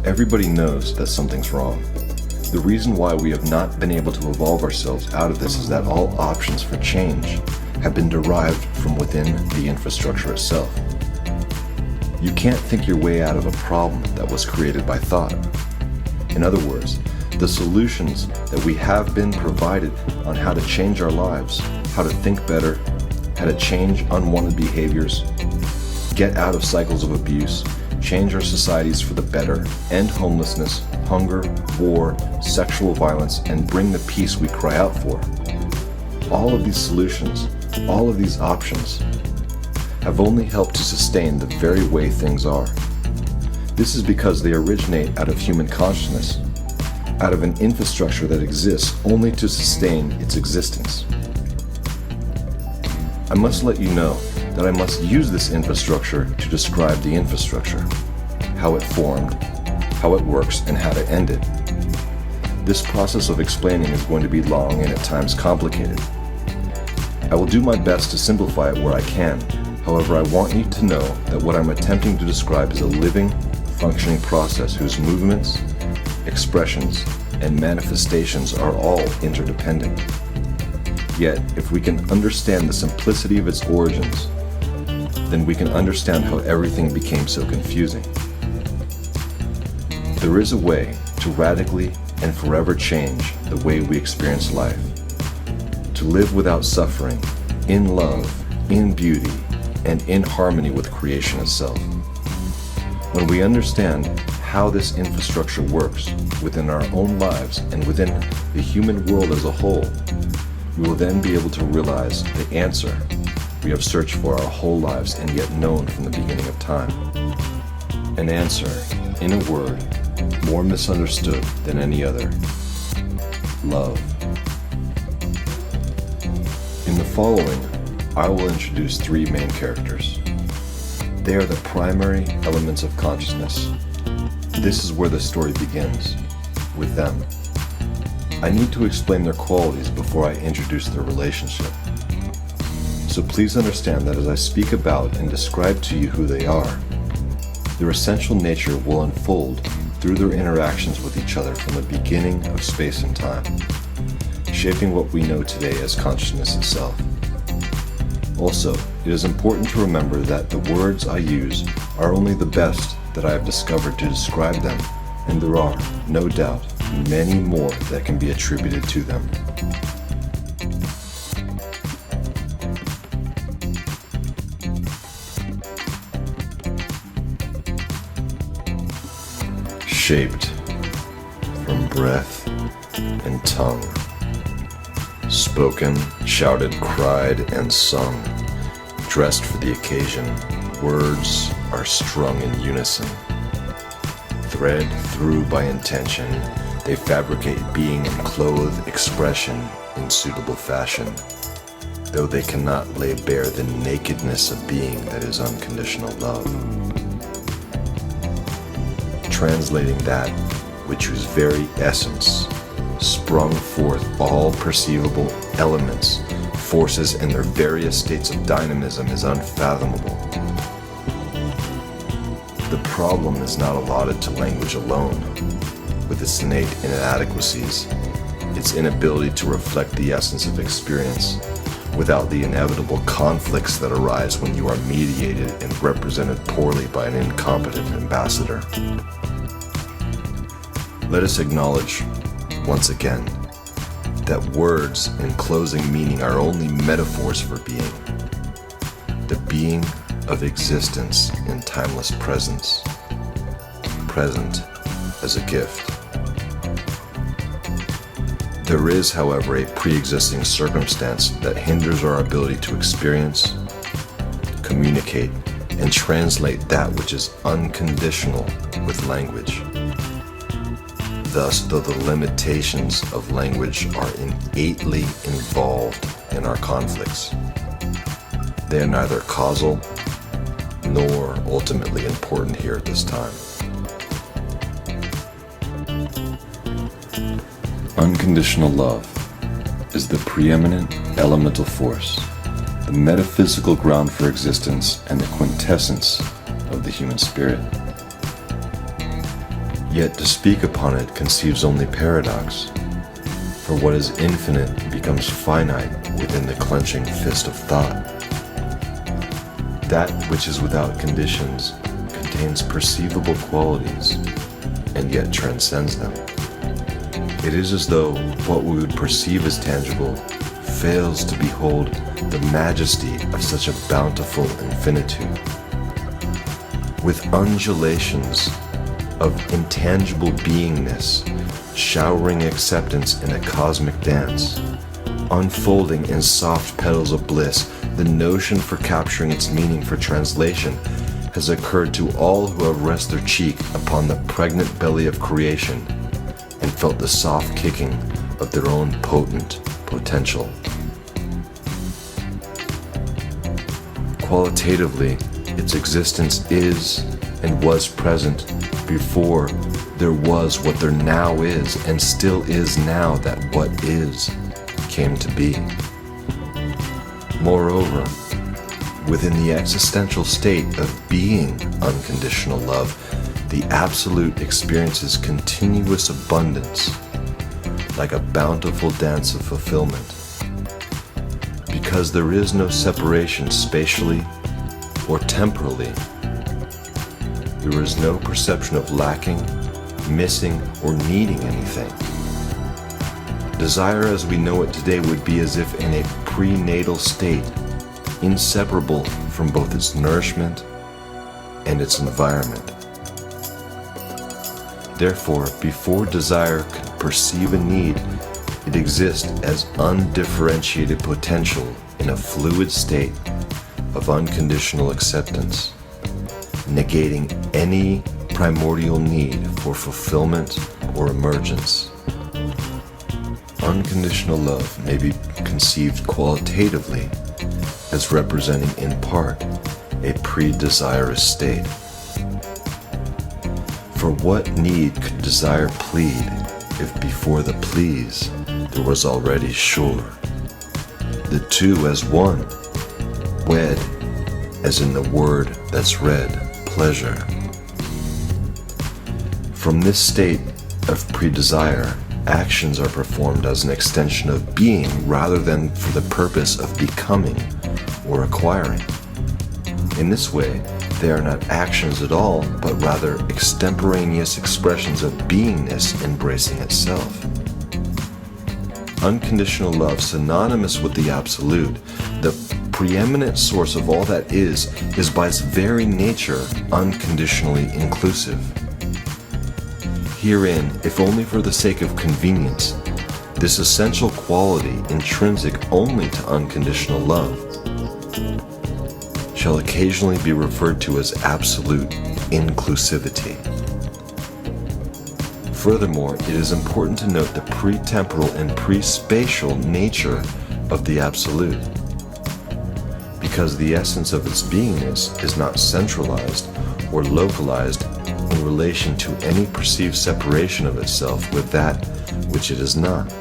Everybody knows that something's wrong. The reason why we have not been able to evolve ourselves out of this is that all options for change have been derived from within the infrastructure itself. You can't think your way out of a problem that was created by thought. In other words, the solutions that we have been provided on how to change our lives, how to think better, how to change unwanted behaviors, get out of cycles of abuse, change our societies for the better, end homelessness, hunger, war, sexual violence, and bring the peace we cry out for. All of these solutions, all of these options, have only helped to sustain the very way things are. This is because they originate out of human consciousness, out of an infrastructure that exists only to sustain its existence. I must let you know that I must use this infrastructure to describe the infrastructure, how it formed, how it works, and how to end it. This process of explaining is going to be long and at times complicated. I will do my best to simplify it where I can. However, I want you to know that what I'm attempting to describe is a living, functioning process whose movements, expressions, and manifestations are all interdependent. Yet, if we can understand the simplicity of its origins, then we can understand how everything became so confusing. There is a way to radically and forever change the way we experience life, to live without suffering, in love, in beauty, and in harmony with creation itself. When we understand how this infrastructure works within our own lives and within the human world as a whole, we will then be able to realize the answer we have searched for our whole lives and yet known from the beginning of time. An answer, in a word, more misunderstood than any other: love. In the following, I will introduce three main characters. They are the primary elements of consciousness. This is where the story begins, with them. I need to explain their qualities before I introduce their relationship. So please understand that as I speak about and describe to you who they are, their essential nature will unfold through their interactions with each other from the beginning of space and time, shaping what we know today as consciousness itself. Also, it is important to remember that the words I use are only the best that I have discovered to describe them, and there are, no doubt, many more that can be attributed to them. Shaped from breath and tongue, spoken, shouted, cried, and sung, dressed for the occasion, words are strung in unison. Thread through by intention, they fabricate being and clothe expression in suitable fashion, though they cannot lay bare the nakedness of being that is unconditional love. Translating that which whose very essence sprung forth all perceivable elements, forces, and their various states of dynamism is unfathomable. The problem is not allotted to language alone, with its innate inadequacies, its inability to reflect the essence of experience, without the inevitable conflicts that arise when you are mediated and represented poorly by an incompetent ambassador. Let us acknowledge, once again, that words enclosing meaning are only metaphors for being. The being of existence in timeless presence, present as a gift. There is, however, a pre-existing circumstance that hinders our ability to experience, communicate, and translate that which is unconditional with language. Thus, though the limitations of language are innately involved in our conflicts, they are neither causal nor ultimately important here at this time. Unconditional love is the preeminent elemental force, the metaphysical ground for existence, and the quintessence of the human spirit. Yet to speak upon it conceives only paradox, for what is infinite becomes finite within the clenching fist of thought. That which is without conditions contains perceivable qualities, and yet transcends them. It is as though what we would perceive as tangible fails to behold the majesty of such a bountiful infinitude. With undulations of intangible beingness, showering acceptance in a cosmic dance, unfolding in soft petals of bliss, the notion for capturing its meaning for translation has occurred to all who have rested their cheek upon the pregnant belly of creation and felt the soft kicking of their own potent potential. Qualitatively, its existence is and was present before there was what there now is, and still is now that what is came to be. Moreover, within the existential state of being unconditional love, the absolute experiences continuous abundance, like a bountiful dance of fulfillment. Because there is no separation spatially or temporally, there is no perception of lacking, missing, or needing anything. Desire as we know it today would be as if in a prenatal state, inseparable from both its nourishment and its environment. Therefore, before desire could perceive a need, it exists as undifferentiated potential in a fluid state of unconditional acceptance, negating any primordial need for fulfillment or emergence. Unconditional love may be conceived qualitatively as representing in part a pre-desirous state. For what need could desire plead if before the please there was already sure? The two as one, wed, as in the word that's read, pleasure. From this state of pre-desire, actions are performed as an extension of being rather than for the purpose of becoming or acquiring. In this way, they are not actions at all, but rather extemporaneous expressions of beingness embracing itself. Unconditional love, synonymous with the absolute, the preeminent source of all that is by its very nature unconditionally inclusive. Herein, if only for the sake of convenience, this essential quality intrinsic only to unconditional love shall occasionally be referred to as absolute inclusivity. Furthermore, it is important to note the pre-temporal and pre-spatial nature of the absolute, because the essence of its beingness is not centralized or localized in relation to any perceived separation of itself with that which it is not.